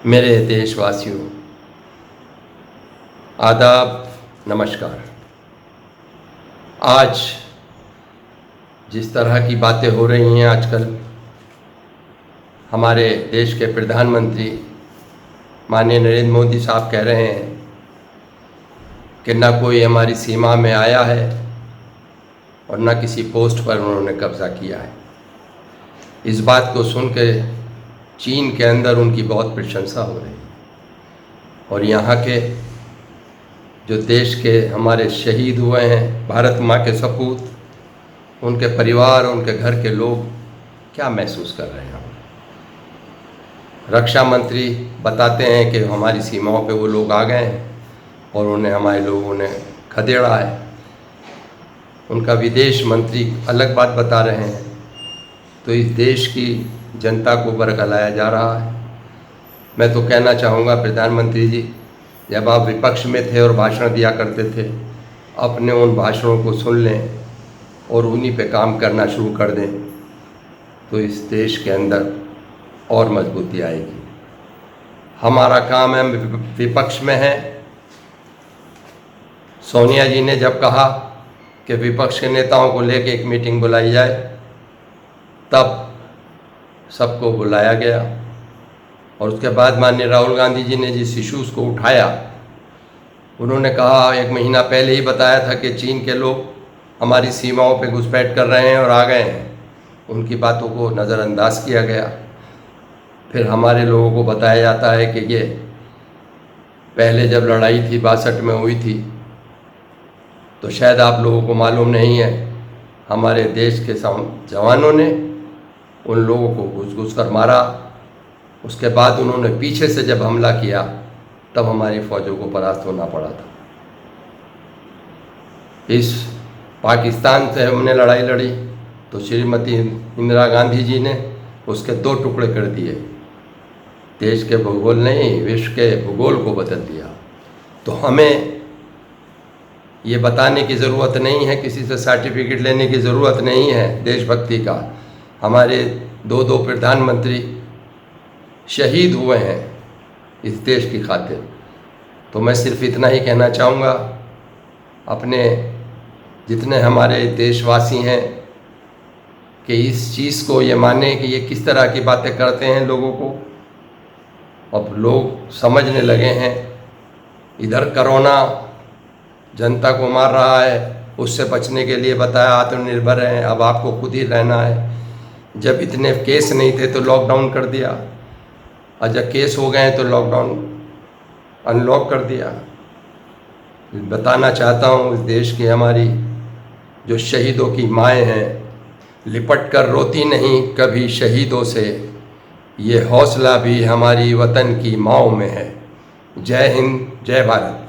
मेरे देशवासियों, आदाब, नमस्कार। आज जिस तरह की बातें हो रही हैं आजकल, हमारे देश के प्रधानमंत्री माननीय नरेंद्र मोदी साहब कह रहे हैं कि न कोई हमारी सीमा में आया है और न किसी पोस्ट पर उन्होंने कब्ज़ा किया है। इस बात को सुन के चीन के अंदर उनकी बहुत प्रशंसा हो रही है और यहाँ के जो देश के हमारे शहीद हुए हैं, भारत माँ के सपूत, उनके परिवार, उनके घर के लोग क्या महसूस कर रहे हैं। रक्षा मंत्री बताते हैं कि हमारी सीमाओं पे वो लोग आ गए हैं और उन्हें हमारे लोगों ने खदेड़ा है। उनका विदेश मंत्री अलग बात बता रहे हैं। तो इस देश की जनता को बरगलाया जा रहा है। मैं तो कहना चाहूँगा प्रधानमंत्री जी, जब आप विपक्ष में थे और भाषण दिया करते थे, अपने उन भाषणों को सुन लें और उन्हीं पे काम करना शुरू कर दें, तो इस देश के अंदर और मजबूती आएगी। हमारा काम है, विपक्ष में है। सोनिया जी ने जब कहा कि विपक्ष के नेताओं को लेकर एक मीटिंग बुलाई जाए, तब सबको बुलाया गया और उसके बाद माननीय राहुल गांधी जी ने जिस इश्यूज़ को उठाया, उन्होंने कहा, एक महीना पहले ही बताया था कि चीन के लोग हमारी सीमाओं पे घुसपैठ कर रहे हैं और आ गए हैं। उनकी बातों को नज़रअंदाज किया गया। फिर हमारे लोगों को बताया जाता है कि ये पहले जब लड़ाई थी 62 में हुई थी, तो शायद आप लोगों को मालूम नहीं है, हमारे देश के जवानों ने उन लोगों को घुस कर मारा। उसके बाद उन्होंने पीछे से जब हमला किया, तब हमारी फ़ौजों को परास्त होना पड़ा था। इस पाकिस्तान से हमने लड़ाई लड़ी तो श्रीमती इंदिरा गांधी जी ने उसके 2 टुकड़े कर दिए। देश के भूगोल नहीं, विश्व के भूगोल को बदल दिया। तो हमें ये बताने की ज़रूरत नहीं है, किसी से सर्टिफिकेट लेने की ज़रूरत नहीं है देशभक्ति का। हमारे 2 प्रधानमंत्री शहीद हुए हैं इस देश की खातिर। तो मैं सिर्फ इतना ही कहना चाहूँगा, अपने जितने हमारे देशवासी हैं कि इस चीज़ को ये माने कि ये किस तरह की बातें करते हैं लोगों को। अब लोग समझने लगे हैं। इधर कोरोना जनता को मार रहा है, उससे बचने के लिए बताया आत्मनिर्भर हैं, अब आपको खुद ही रहना है। जब इतने केस नहीं थे तो लॉकडाउन कर दिया, और जब केस हो गए तो लॉकडाउन अनलॉक कर दिया। बताना चाहता हूँ, इस देश की हमारी जो शहीदों की माएँ हैं, लिपट कर रोती नहीं कभी शहीदों से, ये हौसला भी हमारी वतन की माँओं में है। जय हिंद, जय भारत।